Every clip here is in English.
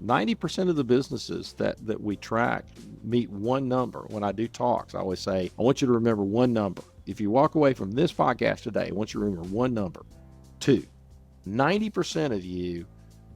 90% of the businesses that we track meet one number. When I do talks, I always say, I want you to remember one number. If you walk away from this podcast today, I want you to remember one number. 2. 90% of you,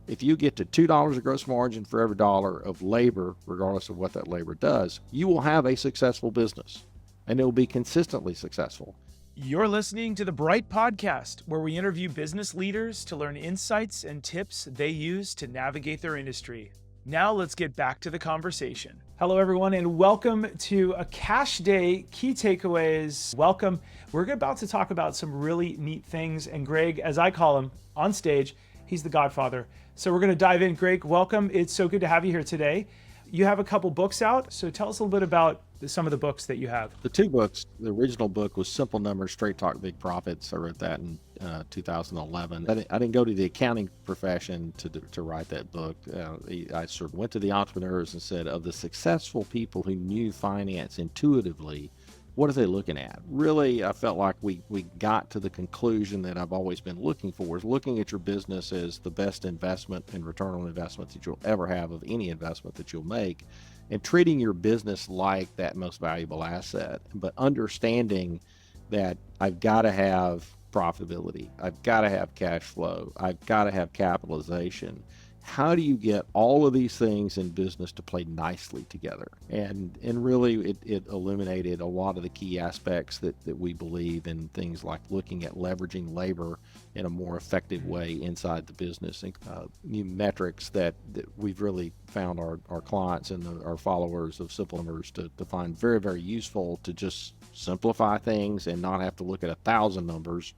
if you get to $2 of gross margin for every dollar of labor, regardless of what that labor does, you will have a successful business, and it will be consistently successful. You're listening to the Bright Podcast, where we interview business leaders to learn insights and tips they use to navigate their industry. Now let's get back to the conversation. Hello, everyone, and welcome to a Cash Day Key Takeaways. Welcome. We're about to talk about some really neat things, and Greg, as I call him on stage, he's the godfather. So we're going to dive in. Greg, welcome. It's so good to have you here today. You have a couple books out, so tell us a little bit about some of the books that you have. The 2 books, the original book was Simple Numbers, Straight Talk, Big Profits. I wrote that in 2011. I didn't go to the accounting profession to write that book. I sort of went to the entrepreneurs and said, of the successful people who knew finance intuitively, what are they looking at? Really, I felt like we got to the conclusion that I've always been looking for, is looking at your business as the best investment and return on investment that you'll ever have of any investment that you'll make, and treating your business like that most valuable asset, but understanding that I've got to have profitability, I've got to have cash flow, I've got to have capitalization. How do you get all of these things in business to play nicely together? And really it illuminated a lot of the key aspects that we believe in, things like looking at leveraging labor in a more effective way inside the business, and new metrics that we've really found our clients and our followers of Simple Numbers to find very, very useful, to just simplify things and not have to look at 1,000 numbers.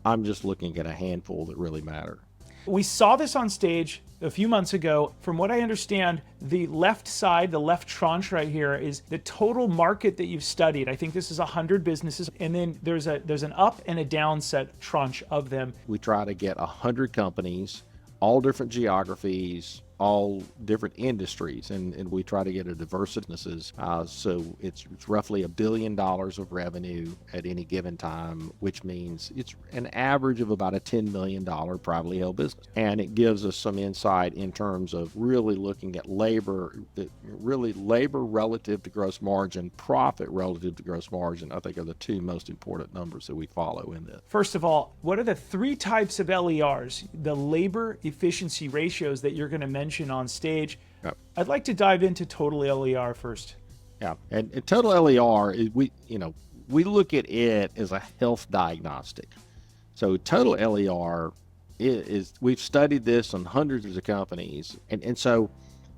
I'm just looking at a handful that really matter. We saw this on stage a few months ago. From what I understand, the left side, the left tranche right here, is the total market that you've studied. I think this is 100 businesses, and then there's an up and a down set tranche of them. We try to get 100 companies, all different geographies, all different industries, and we try to get a diverse businesses. So it's roughly $1 billion of revenue at any given time, which means it's an average of about a $10 million privately held business. And it gives us some insight in terms of really looking at labor relative to gross margin, profit relative to gross margin, I think are the 2 most important numbers that we follow in this. First of all, what are the 3 types of LERs, the labor efficiency ratios that you're going to mention on stage? Yep. I'd like to dive into total LER first. Yeah, and total LER is we look at it as a health diagnostic. So total LER is we've studied this on hundreds of companies, and so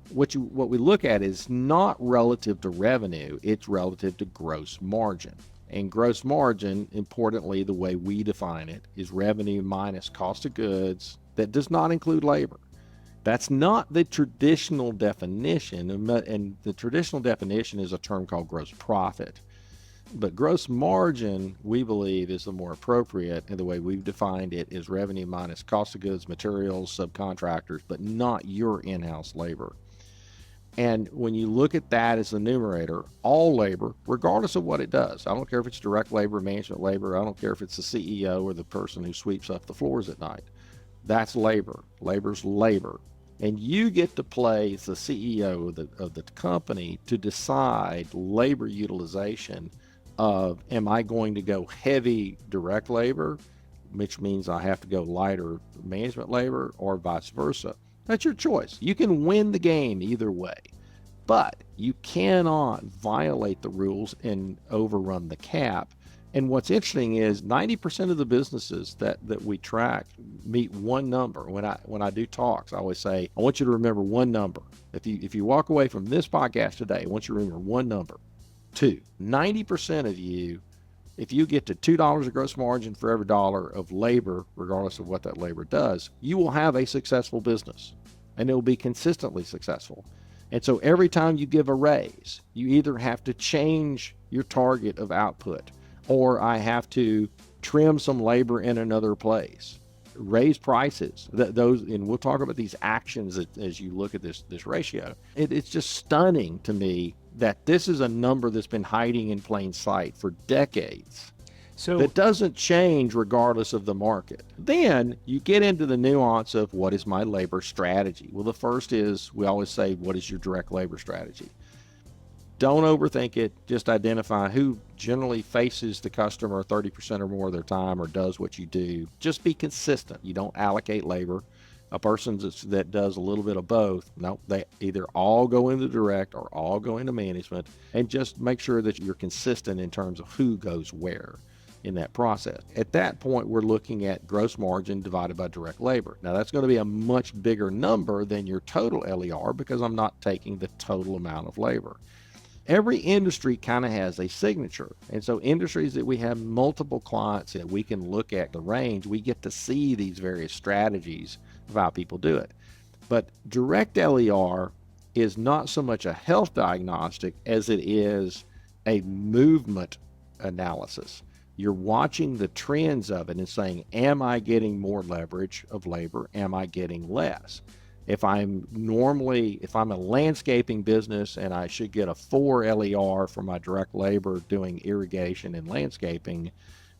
what we look at is not relative to revenue, it's relative to gross margin. And gross margin, importantly, the way we define it, is revenue minus cost of goods that does not include labor. That's not the traditional definition, and the traditional definition is a term called gross profit. But gross margin, we believe, is the more appropriate, and the way we've defined it is revenue minus cost of goods, materials, subcontractors, but not your in-house labor. And when you look at that as the numerator, all labor, regardless of what it does, I don't care if it's direct labor, management labor, I don't care if it's the CEO or the person who sweeps up the floors at night, that's labor. Labor's labor. And you get to play as the CEO of the company to decide labor utilization of, am I going to go heavy direct labor, which means I have to go lighter management labor, or vice versa. That's your choice. You can win the game either way, but you cannot violate the rules and overrun the cap. And what's interesting is 90% of the businesses that we track meet one number. When I do talks, I always say, I want you to remember one number. If you walk away from this podcast today, I want you to remember one number. 2. 90% of you, if you get to $2 of gross margin for every dollar of labor, regardless of what that labor does, you will have a successful business, and it will be consistently successful. And so every time you give a raise, you either have to change your target of output, or I have to trim some labor in another place, raise prices. And we'll talk about these actions as you look at this ratio. It's just stunning to me that this is a number that's been hiding in plain sight for decades. So that doesn't change regardless of the market. Then you get into the nuance of what is my labor strategy? Well, the first is, we always say, what is your direct labor strategy? Don't overthink it. Just identify who generally faces the customer 30% or more of their time or does what you do. Just be consistent. You don't allocate labor. A person that does a little bit of both, no, they either all go into direct or all go into management, and just make sure that you're consistent in terms of who goes where in that process. At that point, we're looking at gross margin divided by direct labor. Now, that's going to be a much bigger number than your total LER because I'm not taking the total amount of labor. Every industry kind of has a signature. And so industries that we have multiple clients that we can look at the range, we get to see these various strategies of how people do it. But direct LER is not so much a health diagnostic as it is a movement analysis. You're watching the trends of it and saying, am I getting more leverage of labor? Am I getting less? If I'm a landscaping business and I should get a 4 LER for my direct labor doing irrigation and landscaping,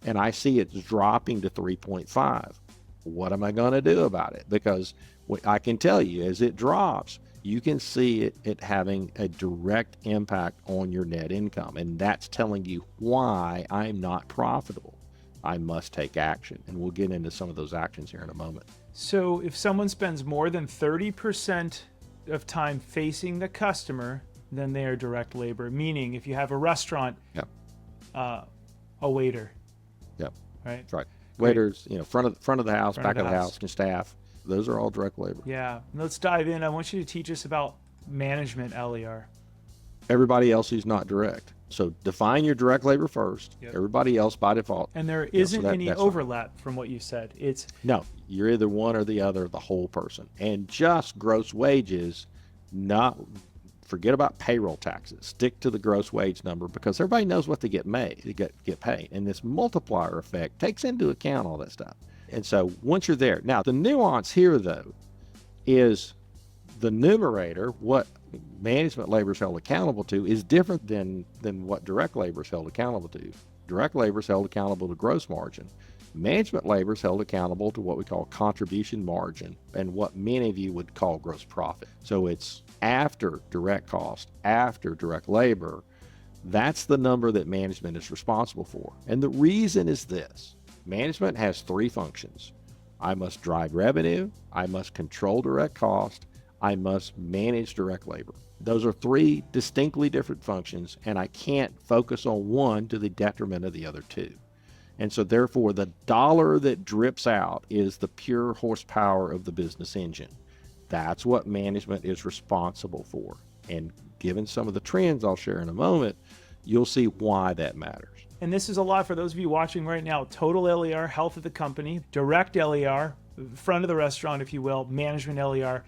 and I see it's dropping to 3.5, what am I going to do about it? Because I can tell you, as it drops, you can see it having a direct impact on your net income. And that's telling you why I'm not profitable. I must take action. And we'll get into some of those actions here in a moment. So if someone spends more than 30% of time facing the customer, then they are direct labor. Meaning if you have a restaurant, Yep. A waiter. Yep. Right? That's right. Waiters, front of the house, Front of back of the the house. house, and staff. Those are all direct labor. Yeah. Let's dive in. I want you to teach us about management LER. Everybody else who's not direct. So define your direct labor first. Yep. Everybody else by default. And there so isn't any that's overlap from what you said. It's No, you're either one or the other, the whole person. And just gross wages, forget about payroll taxes. Stick to the gross wage number because everybody knows what they get paid. And this multiplier effect takes into account all that stuff. And so once you're there, now the nuance here though is the numerator, what management labor is held accountable to, is different than what direct labor is held accountable to. Direct labor is held accountable to gross margin. Management labor is held accountable to what we call contribution margin and what many of you would call gross profit. So it's after direct cost, after direct labor. That's the number that management is responsible for. And the reason is this: management has 3 functions. I must drive revenue, I must control direct cost, I must manage direct labor. Those are 3 distinctly different functions, and I can't focus on one to the detriment of the other 2. And so therefore, the dollar that drips out is the pure horsepower of the business engine. That's what management is responsible for. And given some of the trends I'll share in a moment, you'll see why that matters. And this is a lot for those of you watching right now. Total LER, health of the company. Direct LER, front of the restaurant, if you will. Management LER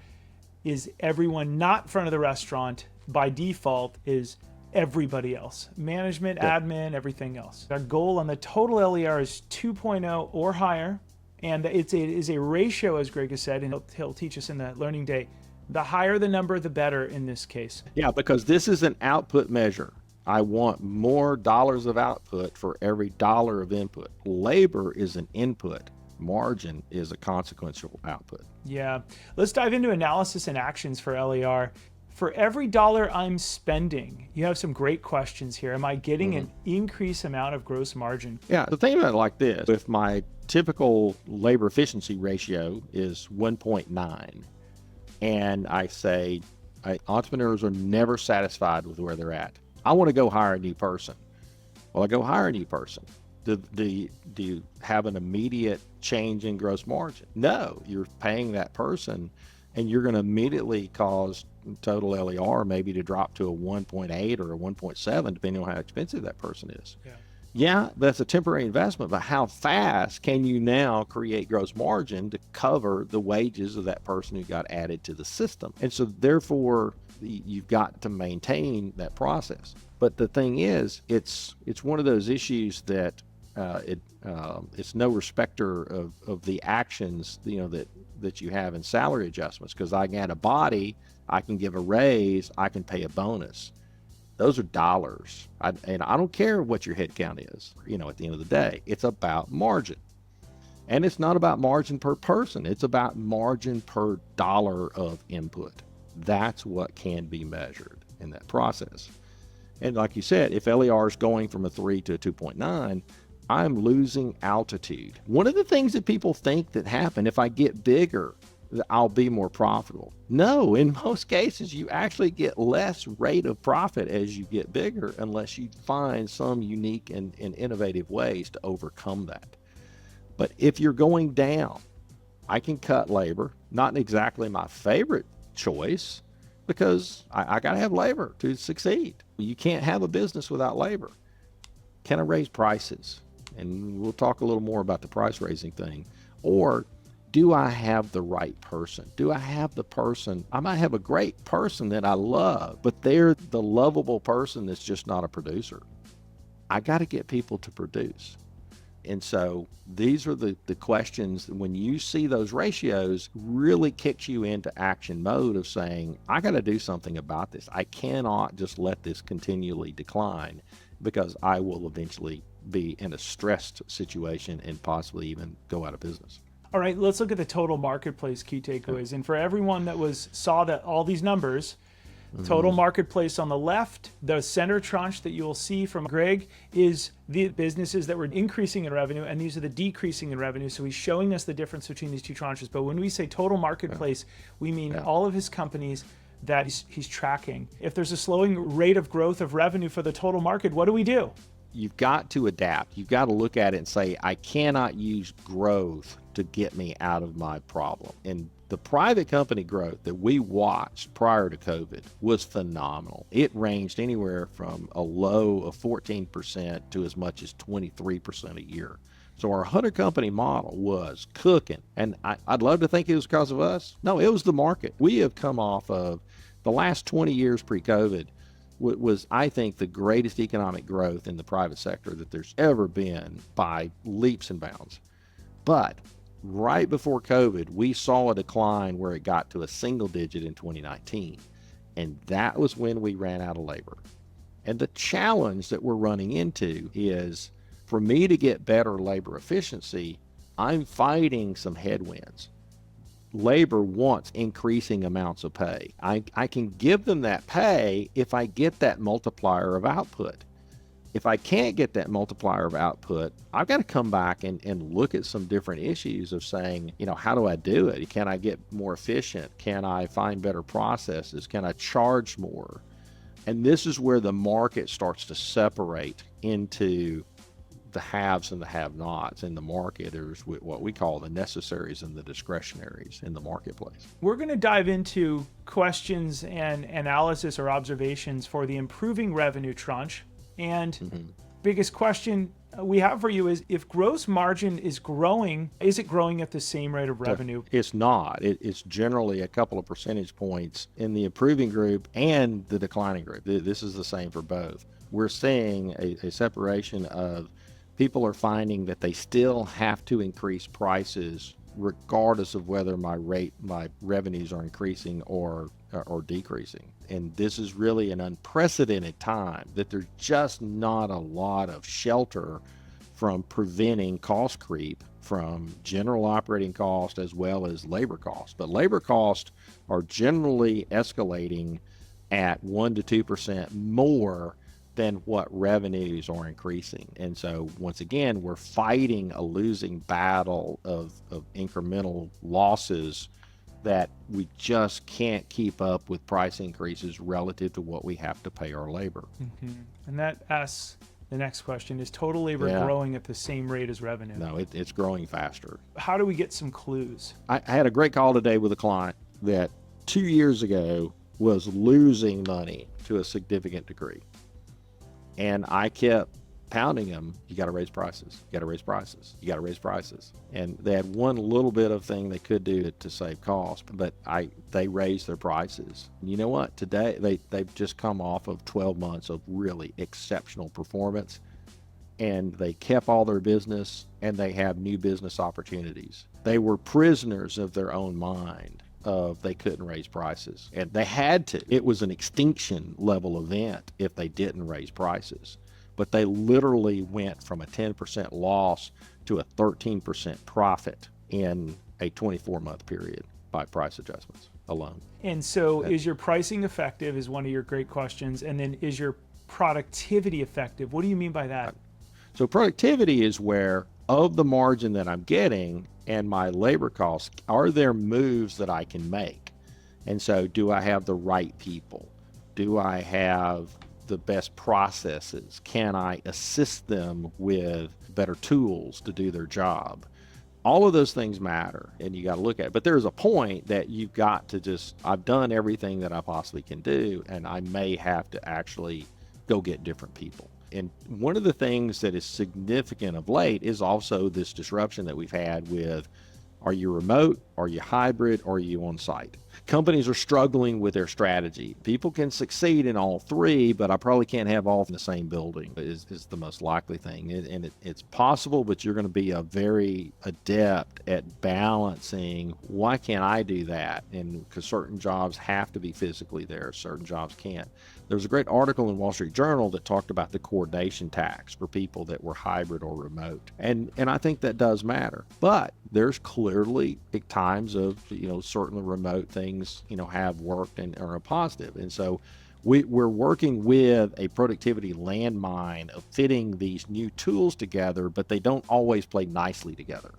is everyone not front of the restaurant by default is everybody else. Management, admin, everything else. Our goal on the total LER is 2.0 or higher. And it is a ratio, as Greg has said, and he'll teach us in the learning day. The higher the number, the better in this case. Yeah, because this is an output measure. I want more dollars of output for every dollar of input. Labor is an input. Margin is a consequential output. Yeah. Let's dive into analysis and actions for LER. For every dollar I'm spending, you have some great questions here. Am I getting an increased amount of gross margin? Yeah, the thing about it like this: if my typical labor efficiency ratio is 1.9, and I say entrepreneurs are never satisfied with where they're at, I want to go hire a new person. Well, I go hire a new person. Do you have an immediate change in gross margin? No, you're paying that person, and you're going to immediately cause total LER maybe to drop to a 1.8 or a 1.7, depending on how expensive that person is. Yeah, that's a temporary investment, but how fast can you now create gross margin to cover the wages of that person who got added to the system? And so therefore, you've got to maintain that process. But the thing is, it's one of those issues that it's no respecter of the actions that you have in salary adjustments, because I can add a body, I can give a raise, I can pay a bonus. Those are dollars. And I don't care what your head count is, at the end of the day. It's about margin. And it's not about margin per person. It's about margin per dollar of input. That's what can be measured in that process. And like you said, if LER is going from a 3 to a 2.9, I'm losing altitude. One of the things that people think that happen, if I get bigger, I'll be more profitable. No, in most cases, you actually get less rate of profit as you get bigger unless you find some unique and innovative ways to overcome that. But if you're going down, I can cut labor, not exactly my favorite choice, because I got to have labor to succeed. You can't have a business without labor. Can I raise prices? And we'll talk a little more about the price raising thing. Or do I have the right person? Do I have the person? I might have a great person that I love, but they're the lovable person that's just not a producer. I got to get people to produce. And so these are the questions. When you see those ratios, really kicks you into action mode of saying, I got to do something about this. I cannot just let this continually decline, because I will eventually be in a stressed situation and possibly even go out of business. All right, let's look at the total marketplace key takeaways. And for everyone that saw that all these numbers, total marketplace on the left, the center tranche that you will see from Greg is the businesses that were increasing in revenue, and these are the decreasing in revenue. So he's showing us the difference between these two tranches. But when we say total marketplace, we mean all of his companies that he's tracking. If there's a slowing rate of growth of revenue for the total market, what do we do? You've got to adapt. You've got to look at it and say, I cannot use growth to get me out of my problem. And the private company growth that we watched prior to COVID was phenomenal. It ranged anywhere from a low of 14% to as much as 23% a year. So our 100 company model was cooking. And I'd love to think it was because of us. No, it was the market. We have come off of the last 20 years pre-COVID was, I think, the greatest economic growth in the private sector that there's ever been by leaps and bounds. But right before COVID, we saw a decline where it got to a single digit in 2019. And that was when we ran out of labor. And the challenge that we're running into is, for me to get better labor efficiency, I'm fighting some headwinds. Labor wants increasing amounts of pay. I can give them that pay if I get that multiplier of output. If I can't get that multiplier of output, I've got to come back and look at some different issues of saying, how do I do it? Can I get more efficient? Can I find better processes? Can I charge more? And this is where the market starts to separate into the haves and the have-nots. In the market, there's what we call the necessaries and the discretionaries in the marketplace. We're going to dive into questions and analysis or observations for the improving revenue tranche. And biggest question we have for you is, if gross margin is growing, is it growing at the same rate of revenue? It's not. It's generally a couple of percentage points in the improving group and the declining group. This is the same for both. We're seeing a separation of people are finding that they still have to increase prices regardless of whether my revenues are increasing or decreasing. And this is really an unprecedented time that there's just not a lot of shelter from preventing cost creep from general operating cost as well as labor costs. But labor costs are generally escalating at 1 to 2% more than what revenues are increasing. And so once again, we're fighting a losing battle of incremental losses that we just can't keep up with price increases relative to what we have to pay our labor. And that asks the next question, is total labor growing at the same rate as revenue? No, it's growing faster. How do we get some clues? I had a great call today with a client that 2 years ago was losing money to a significant degree. And I kept pounding them, you got to raise prices, you got to raise prices, you got to raise prices. And they had one little bit of thing they could do to save cost, but they raised their prices. You know what? Today, they've just come off of 12 months of really exceptional performance, and they kept all their business, and they have new business opportunities. They were prisoners of their own mind of they couldn't raise prices. And they had to. It was an extinction level event if they didn't raise prices. But they literally went from a 10% loss to a 13% profit in a 24-month period by price adjustments alone. And so is your pricing effective is one of your great questions. And then is your productivity effective? What do you mean by that? So productivity is where of the margin that I'm getting and my labor costs, are there moves that I can make? And so do I have the right people? Do I have the best processes? Can I assist them with better tools to do their job? All of those things matter, and you got to look at it. But there's a point that you've got to just, I've done everything that I possibly can do, and I may have to actually go get different people. And one of the things that is significant of late is also this disruption that we've had with, are you remote? Are you hybrid? Or are you on site? Companies are struggling with their strategy. People can succeed in all three, but I probably can't have all in the same building is the most likely thing. And it's possible, but you're going to be a very adept at balancing, why can't I do that? And because certain jobs have to be physically there, certain jobs can't. There was a great article in Wall Street Journal that talked about the coordination tax for people that were hybrid or remote. And I think that does matter. But there's clearly times of, certain remote things, have worked and are a positive. And so we're working with a productivity landmine of fitting these new tools together, but they don't always play nicely together.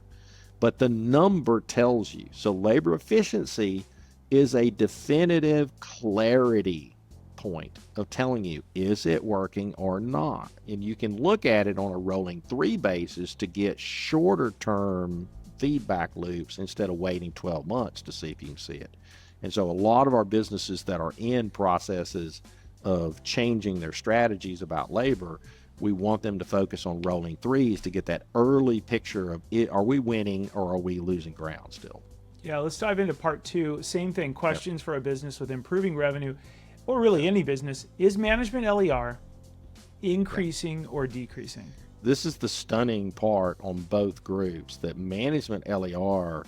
But the number tells you. So labor efficiency is a definitive clarity point of telling you, is it working or not? And you can look at it on a rolling 3 basis to get shorter term feedback loops instead of waiting 12 months to see if you can see it. And so a lot of our businesses that are in processes of changing their strategies about labor, we want them to focus on rolling 3s to get that early picture of are we winning or are we losing ground still? Yeah, let's dive into part 2. Same thing, questions for a business with improving revenue, or really any business. Is management LER increasing or decreasing? This is the stunning part on both groups, that management LER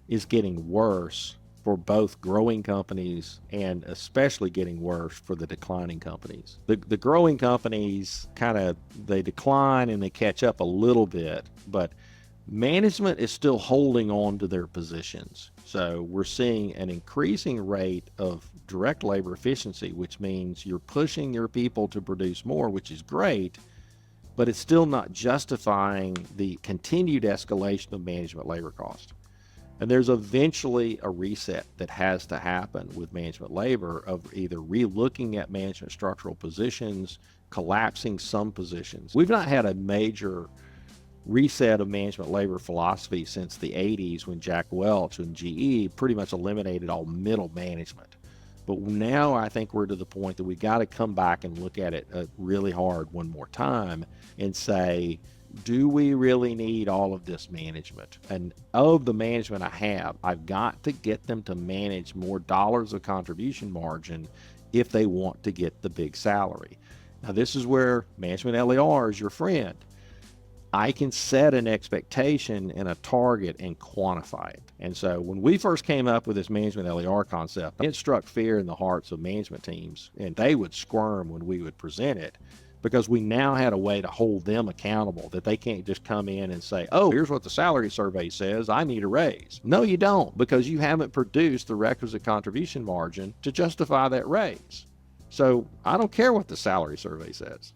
is getting worse for both growing companies and especially getting worse for the declining companies. The growing companies they decline and they catch up a little bit, but management is still holding on to their positions. So we're seeing an increasing rate of direct labor efficiency, which means you're pushing your people to produce more, which is great, but it's still not justifying the continued escalation of management labor cost. And there's eventually a reset that has to happen with management labor of either relooking at management structural positions, collapsing some positions. We've not had a major reset of management labor philosophy since the 80s when Jack Welch and GE pretty much eliminated all middle management. But now I think we're to the point that we got to come back and look at it really hard one more time and say, do we really need all of this management? And of the management I have, I've got to get them to manage more dollars of contribution margin if they want to get the big salary. Now, this is where management LER is your friend. I can set an expectation and a target and quantify it. And so when we first came up with this management LER concept, it struck fear in the hearts of management teams, and they would squirm when we would present it, because we now had a way to hold them accountable, that they can't just come in and say, oh, here's what the salary survey says, I need a raise. No, you don't, because you haven't produced the requisite contribution margin to justify that raise. So I don't care what the salary survey says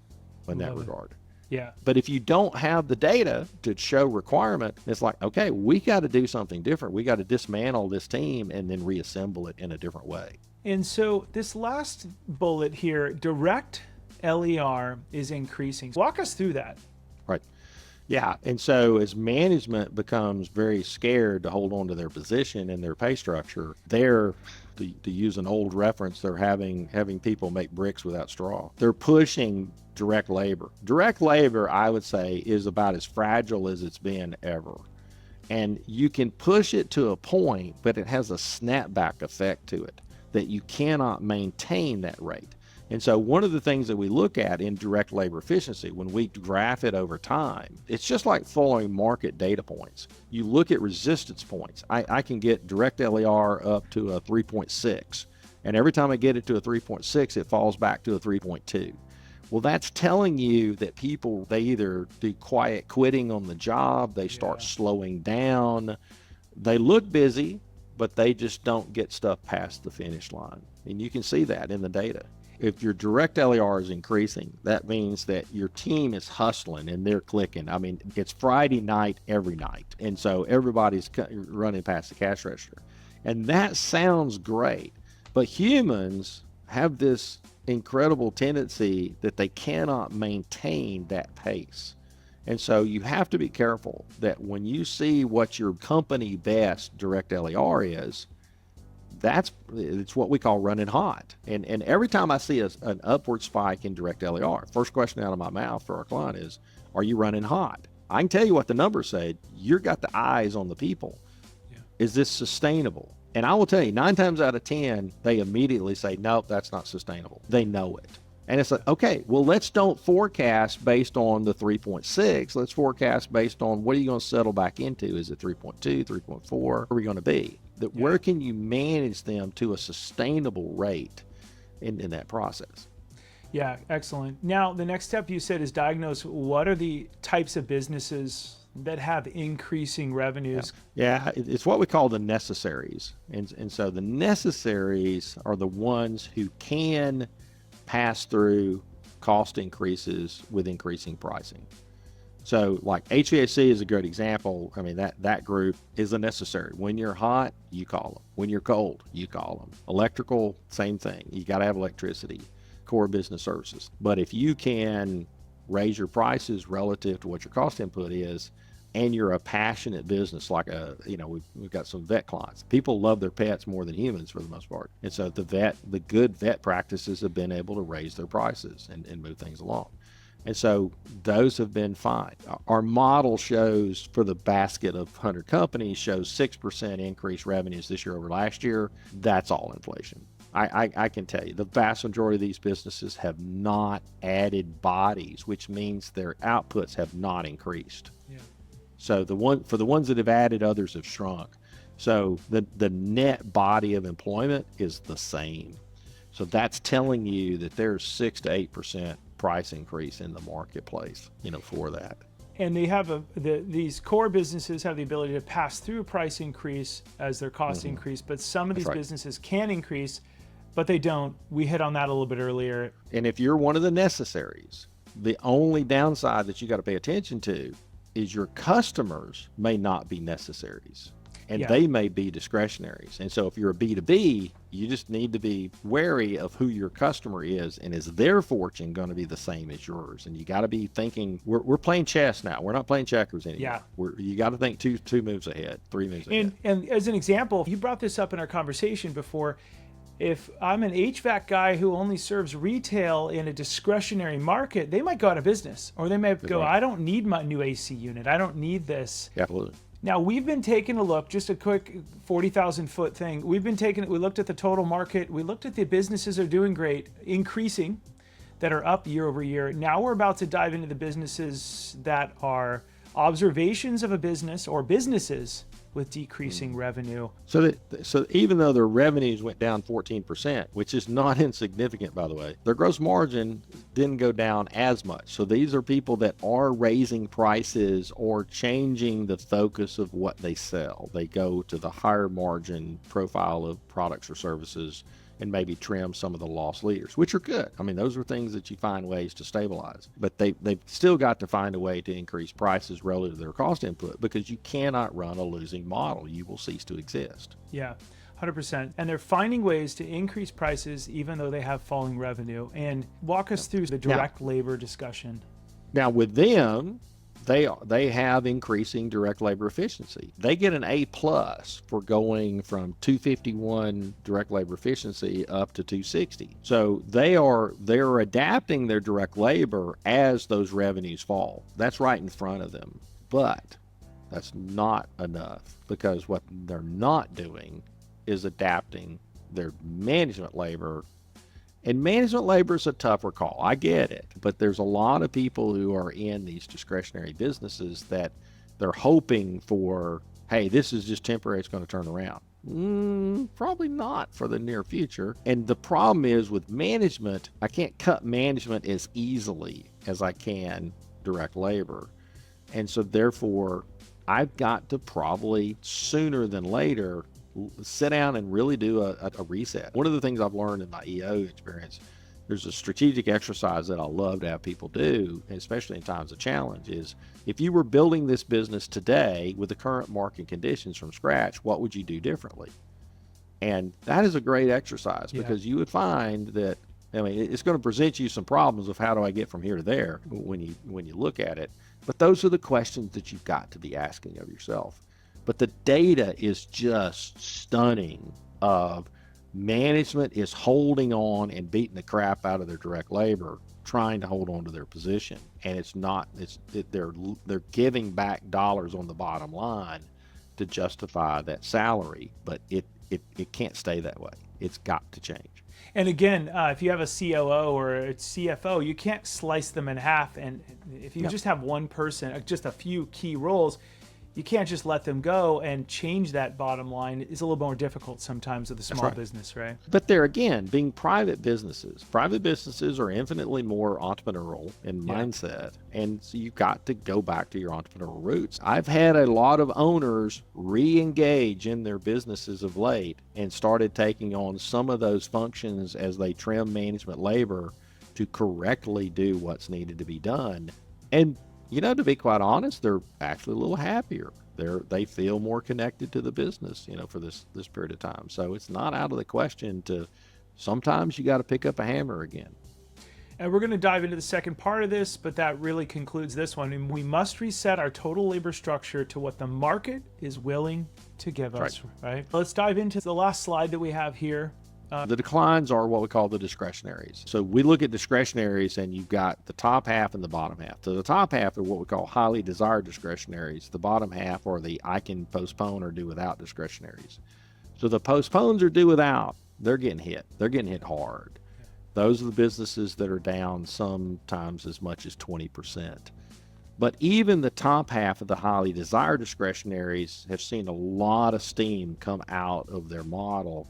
in that regard. Yeah. But if you don't have the data to show requirement, it's like, okay, we got to do something different. We got to dismantle this team and then reassemble it in a different way. And so this last bullet here, direct LER is increasing. Walk us through that. Right. Yeah. And so as management becomes very scared to hold on to their position and their pay structure, they're, to use an old reference, they're having people make bricks without straw. They're pushing direct labor. Direct labor, I would say, is about as fragile as it's been ever. And you can push it to a point, but it has a snapback effect to it that you cannot maintain that rate. And so one of the things that we look at in direct labor efficiency, when we graph it over time, it's just like following market data points. You look at resistance points. I can get direct LER up to a 3.6. And every time I get it to a 3.6, it falls back to a 3.2. Well, that's telling you that people, they either do quiet quitting on the job, they start slowing down, they look busy, but they just don't get stuff past the finish line. And you can see that in the data. If your direct LER is increasing, that means that your team is hustling and they're clicking. I mean, it's Friday night every night. And so everybody's running past the cash register. And that sounds great. But humans have this incredible tendency that they cannot maintain that pace. And so you have to be careful that when you see what your company best direct LER is, it's what we call running hot. And every time I see an upward spike in direct LER, first question out of my mouth for our client is, are you running hot? I can tell you what the numbers say. You've got the eyes on the people. Yeah. Is this sustainable? And I will tell you, 9 times out of 10, they immediately say, nope, that's not sustainable. They know it. And it's like, okay, well, let's don't forecast based on the 3.6. Let's forecast based on what are you going to settle back into? Is it 3.2, 3.4? Where are we going to be? Where can you manage them to a sustainable rate in that process? Yeah, excellent. Now, the next step you said is diagnose what are the types of businesses that have increasing revenues. Yeah, it's what we call the necessaries. And so the necessaries are the ones who can pass through cost increases with increasing pricing. So like HVAC is a good example. I mean, that group is a necessary. When you're hot, you call them. When you're cold, you call them. Electrical, same thing. You got to have electricity, core business services. But if you can raise your prices relative to what your cost input is, and you're a passionate business, like we've got some vet clients. People love their pets more than humans for the most part. And so the good vet practices have been able to raise their prices and move things along. And so those have been fine. Our model shows for the basket of 100 companies shows 6% increased revenues this year over last year. That's all inflation. I can tell you the vast majority of these businesses have not added bodies, which means their outputs have not increased. Yeah. So for the ones that have added, others have shrunk. So the net body of employment is the same. So that's telling you that there's 6 to 8% price increase in the marketplace, for that. And they have these core businesses have the ability to pass through a price increase as their costs increase, but some of these businesses can increase, but they don't. We hit on that a little bit earlier. And if you're one of the necessaries, the only downside that you got to pay attention to is your customers may not be necessaries, and they may be discretionaries. And so if you're a B2B, you just need to be wary of who your customer is, and is their fortune going to be the same as yours? And you got to be thinking, we're playing chess now. We're not playing checkers anymore. Yeah. You got to think two moves ahead, 3 moves ahead. And as an example, you brought this up in our conversation before. If I'm an HVAC guy who only serves retail in a discretionary market, they might go out of business, or they may go, I don't need my new AC unit. I don't need this. Absolutely. Now, we've been taking a look, just a quick 40,000 foot thing. We looked at the total market. We looked at the businesses that are doing great, increasing, that are up year over year. Now we're about to dive into the businesses that are observations of a business or businesses with decreasing revenue. So even though their revenues went down 14%, which is not insignificant, by the way, their gross margin didn't go down as much. So these are people that are raising prices or changing the focus of what they sell. They go to the higher margin profile of products or services and maybe trim some of the loss leaders, which are good. I mean, those are things that you find ways to stabilize, but they've still got to find a way to increase prices relative to their cost input, because you cannot run a losing model. You will cease to exist. Yeah, 100%. And they're finding ways to increase prices even though they have falling revenue. And walk us through the direct labor discussion. Now with them, they have increasing direct labor efficiency. They get an A+ for going from 251 direct labor efficiency up to 260. So they're adapting their direct labor as those revenues fall. That's right in front of them. But that's not enough, because what they're not doing is adapting their management labor And management labor is a tougher call. I get it. But there's a lot of people who are in these discretionary businesses that they're hoping for, hey, this is just temporary, it's going to turn around. Probably not for the near future. And the problem is with management, I can't cut management as easily as I can direct labor. And so therefore, I've got to probably sooner than later sit down and really do a reset. One of the things I've learned in my EO experience, there's a strategic exercise that I love to have people do, especially in times of challenge, is if you were building this business today with the current market conditions from scratch, what would you do differently? And that is a great exercise because you would find that, I mean, it's going to present you some problems of how do I get from here to there when you look at it. But those are the questions that you've got to be asking of yourself. But the data is just stunning of management is holding on and beating the crap out of their direct labor, trying to hold on to their position. And they're giving back dollars on the bottom line to justify that salary, but it can't stay that way. It's got to change. And again, if you have a COO or a CFO, you can't slice them in half. And if you just have one person, just a few key roles, you can't just let them go and change that bottom line. It's a little more difficult sometimes with a small business, right? But there again, being private businesses are infinitely more entrepreneurial in mindset. And so you've got to go back to your entrepreneurial roots. I've had a lot of owners re-engage in their businesses of late and started taking on some of those functions as they trim management labor to correctly do what's needed to be done. And to be quite honest, they're actually a little happier. They feel more connected to the business, for this period of time. So it's not out of the question to sometimes you got to pick up a hammer again. And we're going to dive into the second part of this, but that really concludes this one. And we must reset our total labor structure to what the market is willing to give us, right? Let's dive into the last slide that we have here. The declines are what we call the discretionaries. So we look at discretionaries and you've got the top half and the bottom half. So the top half are what we call highly desired discretionaries. The bottom half are the I can postpone or do without discretionaries. So the postpones or do without, they're getting hit. They're getting hit hard. Those are the businesses that are down sometimes as much as 20%. But even the top half of the highly desired discretionaries have seen a lot of steam come out of their model,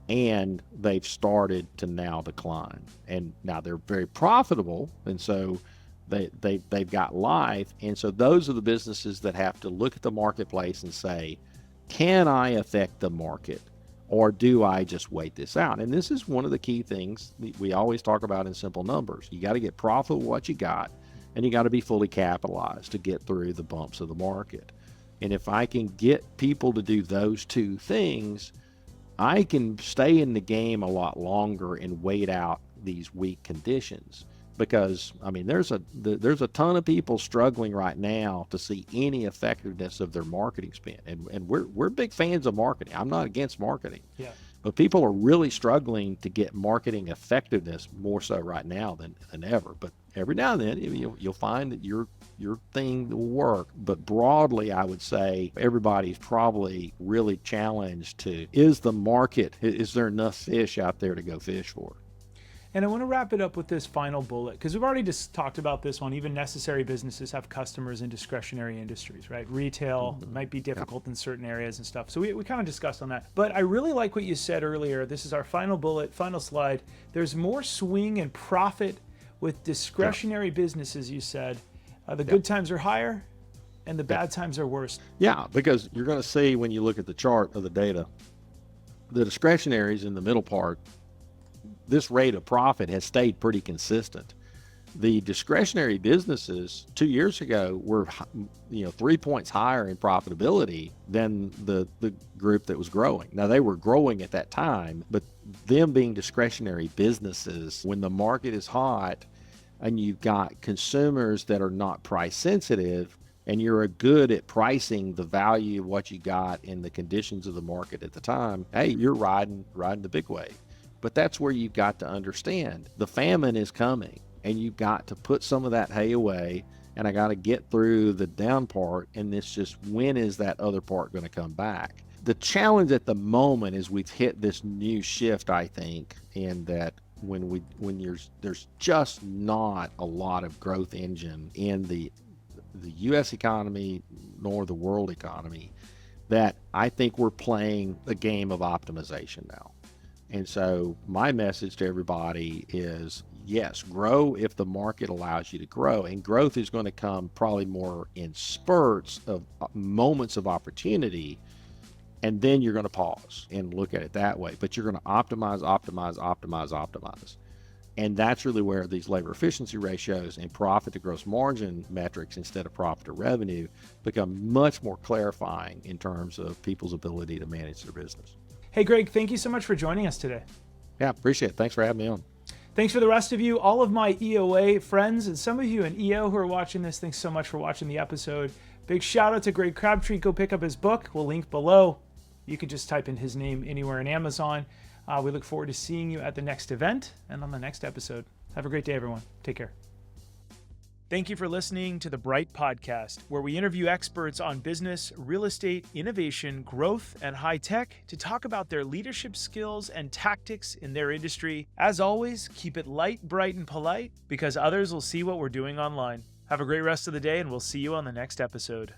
and they've started to now decline. And now they're very profitable, and so they've got life. And so those are the businesses that have to look at the marketplace and say, can I affect the market, or do I just wait this out? And this is one of the key things we always talk about in simple numbers. You got to get profitable what you got, and you got to be fully capitalized to get through the bumps of the market. And if I can get people to do those two things, I can stay in the game a lot longer and wait out these weak conditions. Because I mean, there's a ton of people struggling right now to see any effectiveness of their marketing spend, and we're big fans of marketing. I'm not against marketing, but people are really struggling to get marketing effectiveness more so right now than ever. But every now and then you'll find that your thing will work. But broadly, I would say everybody's probably really challenged to, is there enough fish out there to go fish for? And I want to wrap it up with this final bullet, because we've already just talked about this one. Even necessary businesses have customers in discretionary industries, right? Retail might be difficult in certain areas and stuff. So we kind of discussed on that. But I really like what you said earlier. This is our final bullet, final slide. There's more swing and profit with discretionary businesses, you said. The good times are higher and the bad times are worse. Yeah, because you're going to see when you look at the chart of the data, the discretionaries in the middle part, this rate of profit has stayed pretty consistent. The discretionary businesses 2 years ago were 3 points higher in profitability than the group that was growing. Now, they were growing at that time, but them being discretionary businesses, when the market is hot and you've got consumers that are not price sensitive, and you're good at pricing the value of what you got in the conditions of the market at the time, hey, you're riding the big wave. But that's where you've got to understand the famine is coming, and you've got to put some of that hay away, and I got to get through the down part, and it's just, when is that other part going to come back? The challenge at the moment is we've hit this new shift, I think, in that there's just not a lot of growth engine in the U.S. economy nor the world economy, that I think we're playing the game of optimization now. And so my message to everybody is, yes, grow if the market allows you to grow. And growth is going to come probably more in spurts of moments of opportunity. And then you're going to pause and look at it that way. But you're going to optimize. And that's really where these labor efficiency ratios and profit to gross margin metrics instead of profit to revenue become much more clarifying in terms of people's ability to manage their business. Hey, Greg, thank you so much for joining us today. Yeah, appreciate it. Thanks for having me on. Thanks for the rest of you, all of my EOA friends, and some of you in EO who are watching this. Thanks so much for watching the episode. Big shout out to Greg Crabtree. Go pick up his book. We'll link below. You can just type in his name anywhere in Amazon. We look forward to seeing you at the next event and on the next episode. Have a great day, everyone. Take care. Thank you for listening to the Bright Podcast, where we interview experts on business, real estate, innovation, growth, and high tech to talk about their leadership skills and tactics in their industry. As always, keep it light, bright, and polite, because others will see what we're doing online. Have a great rest of the day, and we'll see you on the next episode.